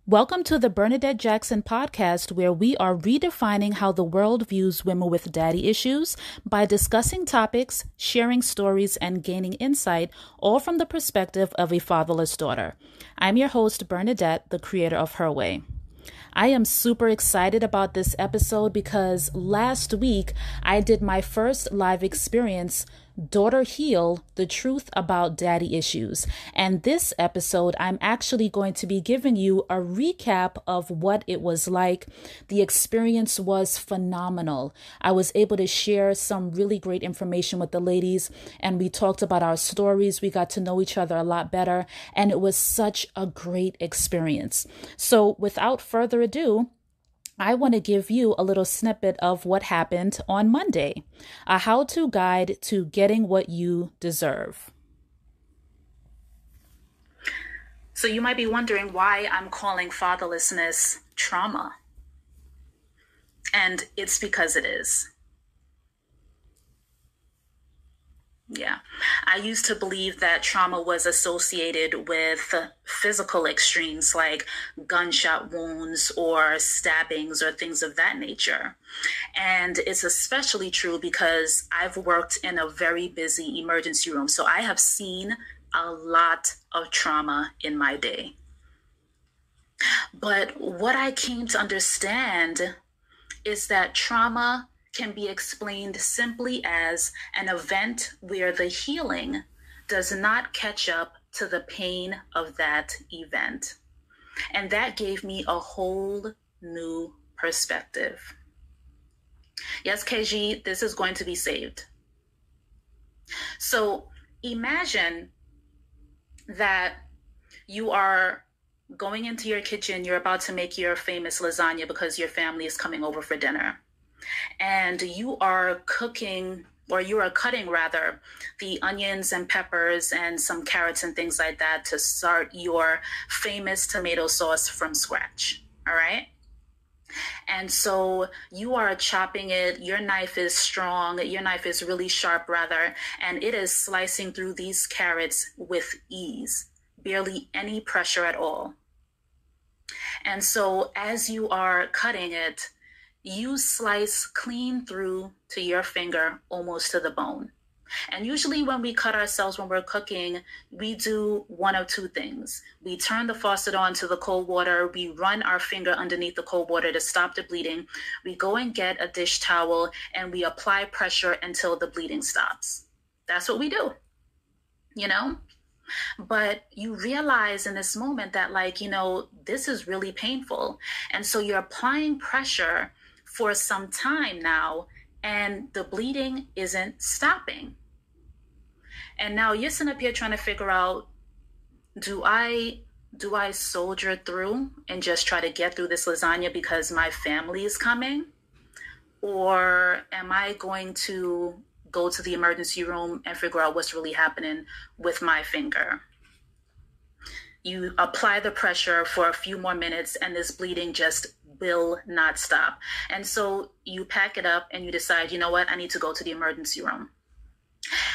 Welcome to the Bernadette Jackson Podcast, where we are redefining how the world views women with daddy issues by discussing topics, sharing stories, and gaining insight, all from the perspective of a fatherless daughter. I'm your host, Bernadette, the creator of Her Way. I am super excited about this episode because last week I did my first live experience, Daughter Heal, the Truth About Daddy Issues. And this episode, I'm actually going to be giving you a recap of what it was like. The experience was phenomenal. I was able to share some really great information with the ladies, and we talked about our stories. We got to know each other a lot better, and it was such a great experience. So without further ado, I want to give you a little snippet of what happened on Monday, a how-to guide to getting what you deserve. So you might be wondering why I'm calling fatherlessness trauma. And it's because it is. Yeah, I used to believe that trauma was associated with physical extremes like gunshot wounds or stabbings or things of that nature. And it's especially true because I've worked in a very busy emergency room. So I have seen a lot of trauma in my day. But what I came to understand is that trauma can be explained simply as an event where the healing does not catch up to the pain of that event. And that gave me a whole new perspective. Yes, KG, this is going to be saved. So imagine that you are going into your kitchen, you're about to make your famous lasagna because your family is coming over for dinner. And you are cutting the onions and peppers and some carrots and things like that to start your famous tomato sauce from scratch. All right. And so you are chopping it. Your knife is strong. Your knife is really sharp, rather, and it is slicing through these carrots with ease, barely any pressure at all. And so as you are cutting it, you slice clean through to your finger, almost to the bone. And usually when we cut ourselves when we're cooking, we do one of two things. We turn the faucet on to the cold water. We run our finger underneath the cold water to stop the bleeding. We go and get a dish towel and we apply pressure until the bleeding stops. That's what we do, you know? But you realize in this moment that, this is really painful. And so you're applying pressure for some time now, and the bleeding isn't stopping. And now you're sitting up here trying to figure out, do I soldier through and just try to get through this lasagna because my family is coming? Or am I going to go to the emergency room and figure out what's really happening with my finger? You apply the pressure for a few more minutes and this bleeding just will not stop. And so you pack it up and you decide, you know what, I need to go to the emergency room.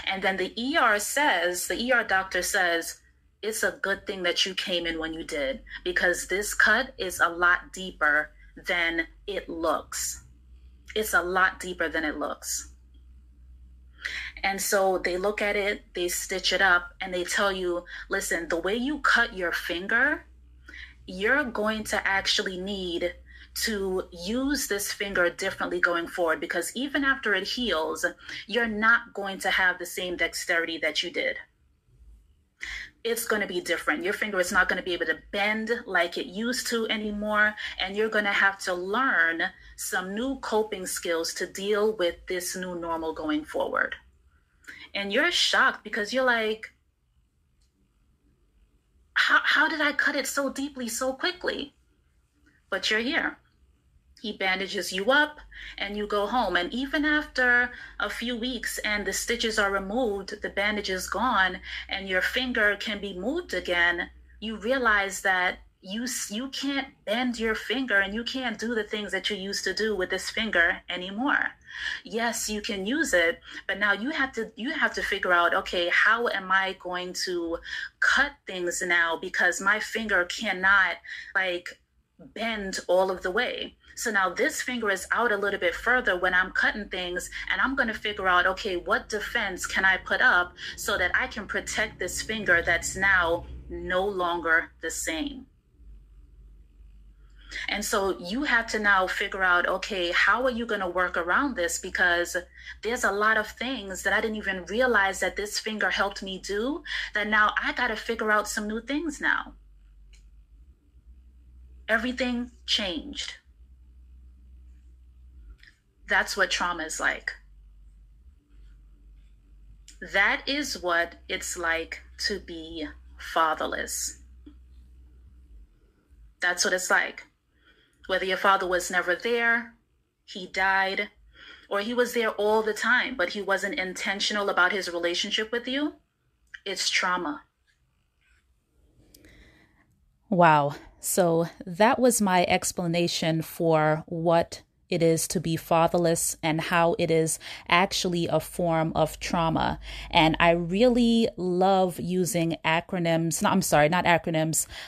And then the ER doctor says, it's a good thing that you came in when you did, because this cut is a lot deeper than it looks. It's a lot deeper than it looks. And so they look at it, they stitch it up, and they tell you, listen, the way you cut your finger, you're going to actually need to use this finger differently going forward, because even after it heals, you're not going to have the same dexterity that you did. It's going to be different. Your finger is not going to be able to bend like it used to anymore, and you're going to have to learn some new coping skills to deal with this new normal going forward. And you're shocked because you're like, how did I cut it so deeply so quickly? But you're here. He bandages you up and you go home. And even after a few weeks and the stitches are removed, the bandage is gone, and your finger can be moved again, you realize that you can't bend your finger and you can't do the things that you used to do with this finger anymore. Yes, you can use it, but now you have to figure out, okay, how am I going to cut things now, because my finger cannot like bend all of the way. So now this finger is out a little bit further when I'm cutting things, and I'm going to figure out, okay, what defense can I put up so that I can protect this finger that's now no longer the same. And so you have to now figure out, okay, how are you going to work around this? Because there's a lot of things that I didn't even realize that this finger helped me do, that now I got to figure out some new things now. Everything changed. That's what trauma is like. That is what it's like to be fatherless. That's what it's like. Whether your father was never there, he died, or he was there all the time, but he wasn't intentional about his relationship with you, it's trauma. Wow. So that was my explanation for what it is to be fatherless and how it is actually a form of trauma. And I really love using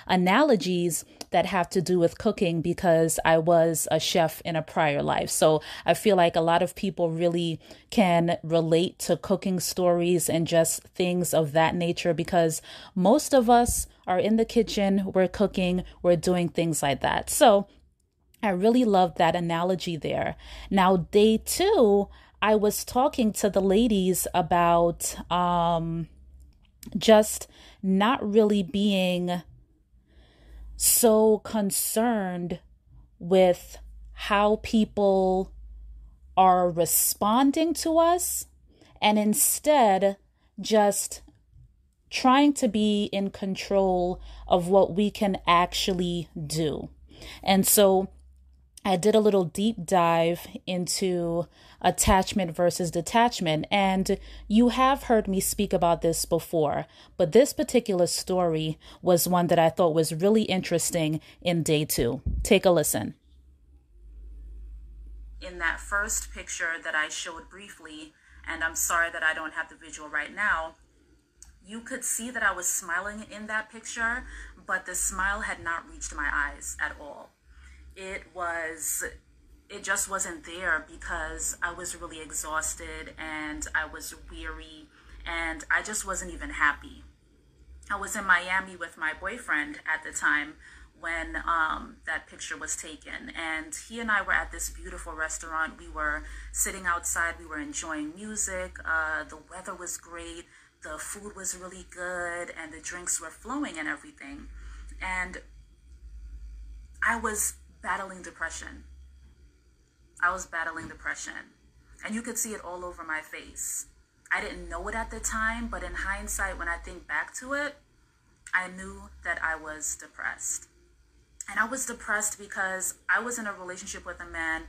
analogies that have to do with cooking, because I was a chef in a prior life. So I feel like a lot of people really can relate to cooking stories and just things of that nature, because most of us are in the kitchen, we're cooking, we're doing things like that. So I really love that analogy there. Now, day 2, I was talking to the ladies about just not really being so concerned with how people are responding to us, and instead just trying to be in control of what we can actually do. And so I did a little deep dive into attachment versus detachment, and you have heard me speak about this before, but this particular story was one that I thought was really interesting in day 2. Take a listen. In that first picture that I showed briefly, and I'm sorry that I don't have the visual right now, you could see that I was smiling in that picture, but the smile had not reached my eyes at all. It just wasn't there because I was really exhausted and I was weary and I just wasn't even happy. I was in Miami with my boyfriend at the time when that picture was taken, and he and I were at this beautiful restaurant. We were sitting outside, we were enjoying music, the weather was great, the food was really good, and the drinks were flowing and everything. And I was battling depression. And you could see it all over my face. I didn't know it at the time, but in hindsight, when I think back to it, I knew that I was depressed. And I was depressed because I was in a relationship with a man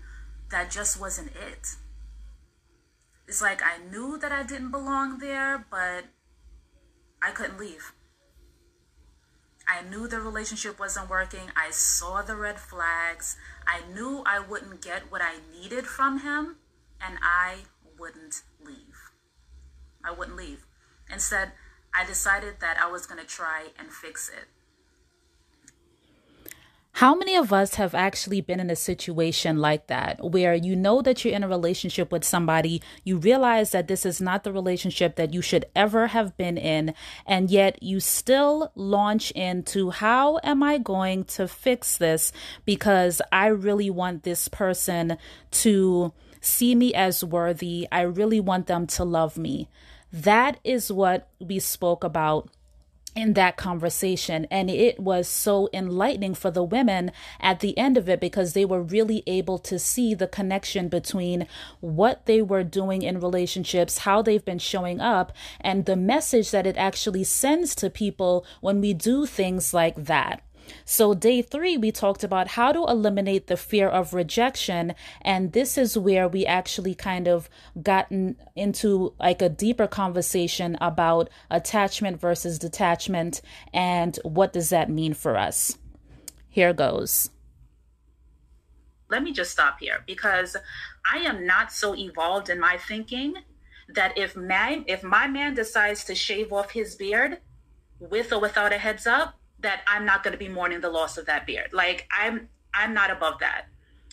that just wasn't it. It's like I knew that I didn't belong there, but I couldn't leave. I knew the relationship wasn't working. I saw the red flags. I knew I wouldn't get what I needed from him, and I wouldn't leave. Instead, I decided that I was going to try and fix it. How many of us have actually been in a situation like that, where you know that you're in a relationship with somebody, you realize that this is not the relationship that you should ever have been in, and yet you still launch into, how am I going to fix this? Because I really want this person to see me as worthy. I really want them to love me. That is what we spoke about in that conversation. And it was so enlightening for the women at the end of it, because they were really able to see the connection between what they were doing in relationships, how they've been showing up, and the message that it actually sends to people when we do things like that. So day 3, we talked about how to eliminate the fear of rejection. And this is where we actually kind of gotten into like a deeper conversation about attachment versus detachment and what does that mean for us. Here goes. Let me just stop here because I am not so evolved in my thinking that if my man decides to shave off his beard with or without a heads up, that I'm not going to be mourning the loss of that beard. Like I'm not above that.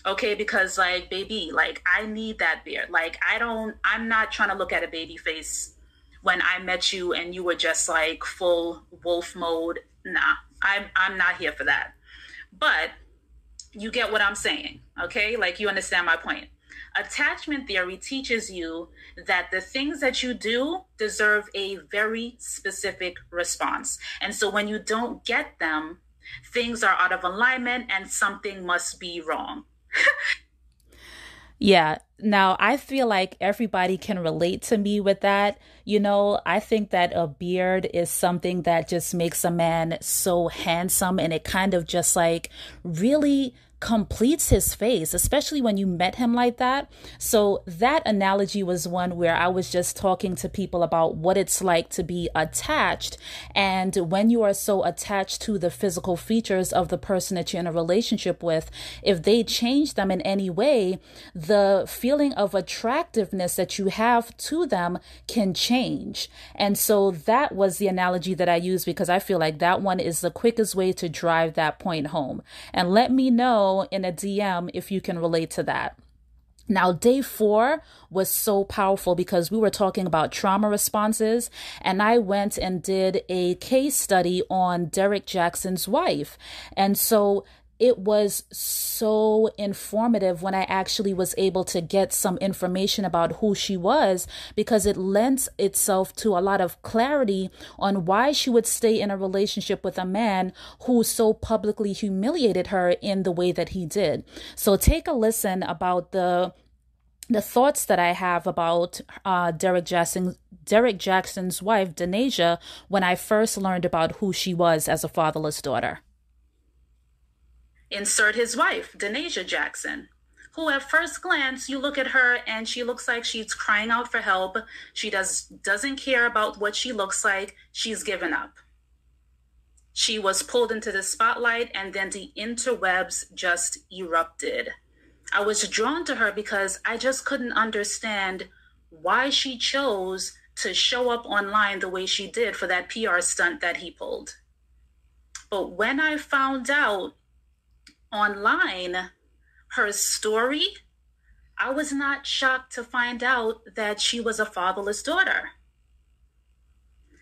Okay, because like baby, like I need that beard. Like I'm not trying to look at a baby face when I met you and you were just like full wolf mode. Nah, I'm not here for that. But you get what I'm saying, okay? Like you understand my point. Attachment theory teaches you that the things that you do deserve a very specific response. And so when you don't get them, things are out of alignment and something must be wrong. Yeah. Now, I feel like everybody can relate to me with that. I think that a beard is something that just makes a man so handsome, and it kind of just like really completes his face, especially when you met him like that. So that analogy was one where I was just talking to people about what it's like to be attached. And when you are so attached to the physical features of the person that you're in a relationship with, if they change them in any way, the feeling of attractiveness that you have to them can change. And so that was the analogy that I used because I feel like that one is the quickest way to drive that point home. And let me know in a DM if you can relate to that. Now, day 4 was so powerful because we were talking about trauma responses, and I went and did a case study on Derek Jackson's wife. And so it was so informative when I actually was able to get some information about who she was, because it lends itself to a lot of clarity on why she would stay in a relationship with a man who so publicly humiliated her in the way that he did. So take a listen about the thoughts that I have about Derek Jackson's wife, Denasia, when I first learned about who she was as a fatherless daughter. Insert his wife, Denasia Jackson, who at first glance, you look at her and she looks like she's crying out for help. She doesn't care about what she looks like. She's given up. She was pulled into the spotlight and then the interwebs just erupted. I was drawn to her because I just couldn't understand why she chose to show up online the way she did for that PR stunt that he pulled. But when I found out online her story, I was not shocked to find out that she was a fatherless daughter.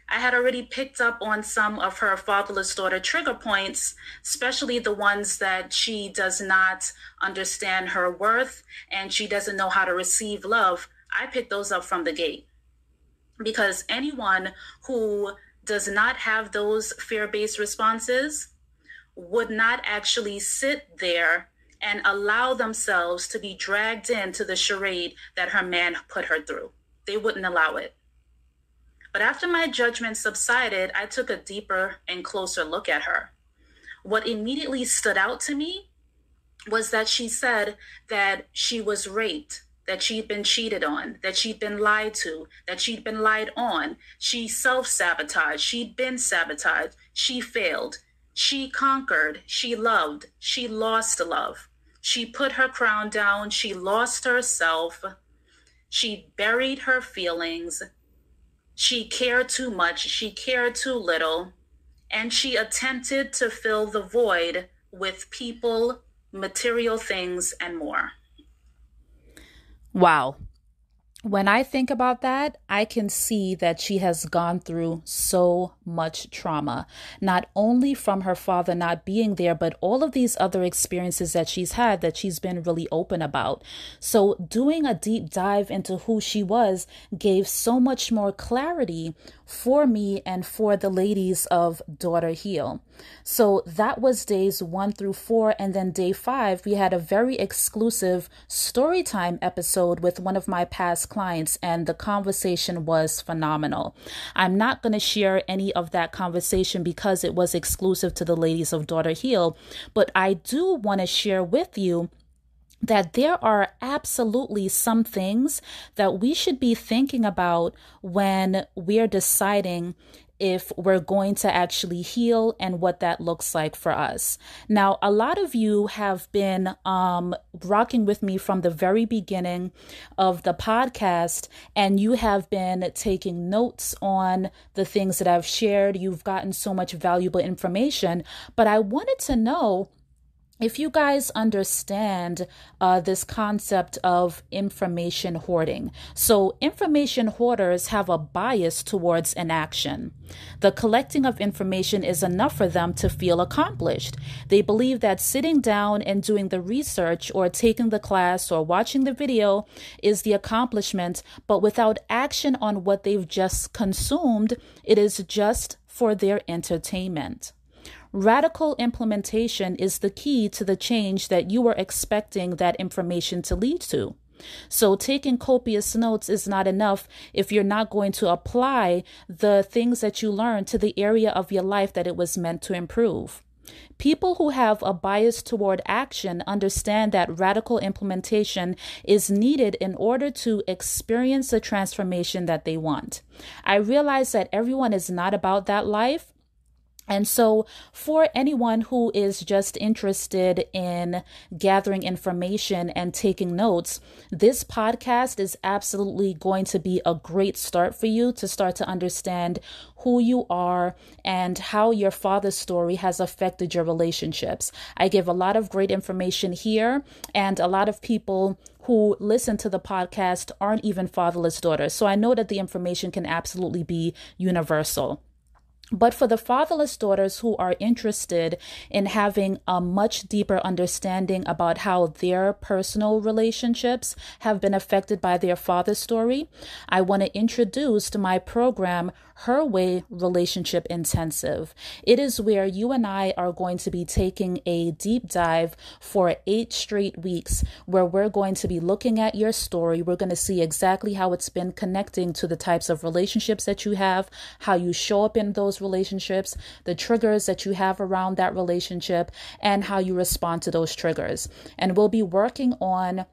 I had already picked up on some of her fatherless daughter trigger points, especially the ones that she does not understand her worth and she doesn't know how to receive love. I picked those up from the gate because anyone who does not have those fear-based responses would not actually sit there and allow themselves to be dragged into the charade that her man put her through. They wouldn't allow it. But after my judgment subsided, I took a deeper and closer look at her. What immediately stood out to me was that she said that she was raped, that she'd been cheated on, that she'd been lied to, that she'd been lied on. She self-sabotaged. She'd been sabotaged. She failed. She conquered. She loved. She lost love. She put her crown down. She lost herself. She buried her feelings. She cared too much. She cared too little. And she attempted to fill the void with people, material things, and more. Wow. When I think about that, I can see that she has gone through so much trauma, not only from her father not being there, but all of these other experiences that she's had that she's been really open about. So doing a deep dive into who she was gave so much more clarity for me and for the ladies of Daughter Heal. So that was days 1 through 4. And then day 5, we had a very exclusive story time episode with one of my past clients, and the conversation was phenomenal. I'm not going to share any of that conversation because it was exclusive to the ladies of Daughter Heal, but I do want to share with you that there are absolutely some things that we should be thinking about when we're deciding if we're going to actually heal and what that looks like for us. Now, a lot of you have been rocking with me from the very beginning of the podcast, and you have been taking notes on the things that I've shared. You've gotten so much valuable information, but I wanted to know if you guys understand this concept of information hoarding. So information hoarders have a bias towards inaction. The collecting of information is enough for them to feel accomplished. They believe that sitting down and doing the research or taking the class or watching the video is the accomplishment, but without action on what they've just consumed, it is just for their entertainment. Radical implementation is the key to the change that you are expecting that information to lead to. So taking copious notes is not enough if you're not going to apply the things that you learned to the area of your life that it was meant to improve. People who have a bias toward action understand that radical implementation is needed in order to experience the transformation that they want. I realize that everyone is not about that life. And so for anyone who is just interested in gathering information and taking notes, this podcast is absolutely going to be a great start for you to start to understand who you are and how your father's story has affected your relationships. I give a lot of great information here, and a lot of people who listen to the podcast aren't even fatherless daughters. So I know that the information can absolutely be universal. But for the fatherless daughters who are interested in having a much deeper understanding about how their personal relationships have been affected by their father's story, I want to introduce my program, Her Way Relationship Intensive. It is where you and I are going to be taking a deep dive for 8 straight weeks, where we're going to be looking at your story. We're going to see exactly how it's been connecting to the types of relationships that you have, how you show up in those relationships, the triggers that you have around that relationship, and how you respond to those triggers. And we'll be working on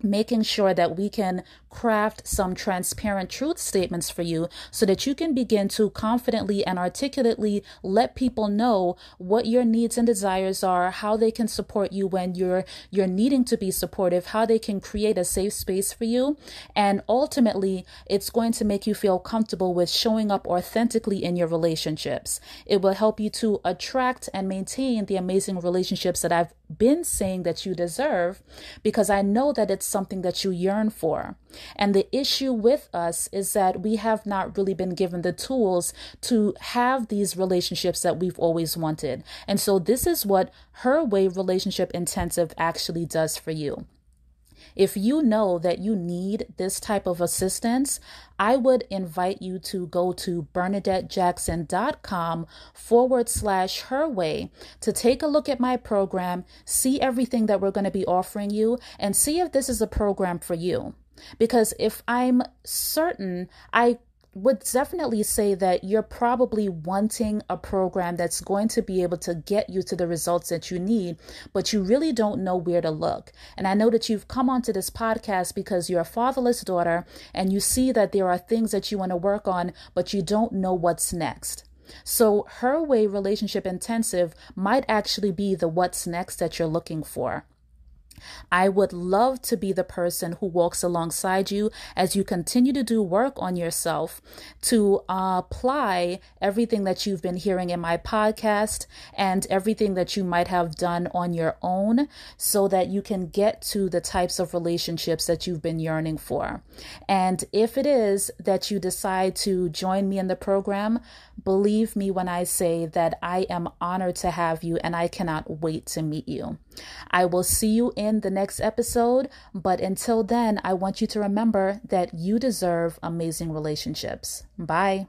making sure that we can craft some transparent truth statements for you so that you can begin to confidently and articulately let people know what your needs and desires are, how they can support you when you're needing to be supportive, how they can create a safe space for you. And ultimately, it's going to make you feel comfortable with showing up authentically in your relationships. It will help you to attract and maintain the amazing relationships that I've been saying that you deserve, because I know that it's something that you yearn for. And the issue with us is that we have not really been given the tools to have these relationships that we've always wanted. And so this is what Her Way Relationship Intensive actually does for you. If you know that you need this type of assistance, I would invite you to go to BernadetteJackson.com/herway to take a look at my program, see everything that we're going to be offering you, and see if this is a program for you. Because if I'm certain, I would definitely say that you're probably wanting a program that's going to be able to get you to the results that you need, but you really don't know where to look. And I know that you've come onto this podcast because you're a fatherless daughter and you see that there are things that you want to work on, but you don't know what's next. So Her Way Relationship Intensive might actually be the what's next that you're looking for. I would love to be the person who walks alongside you as you continue to do work on yourself, to apply everything that you've been hearing in my podcast and everything that you might have done on your own, so that you can get to the types of relationships that you've been yearning for. And if it is that you decide to join me in the program, believe me when I say that I am honored to have you and I cannot wait to meet you. I will see you in the next episode, but until then, I want you to remember that you deserve amazing relationships. Bye.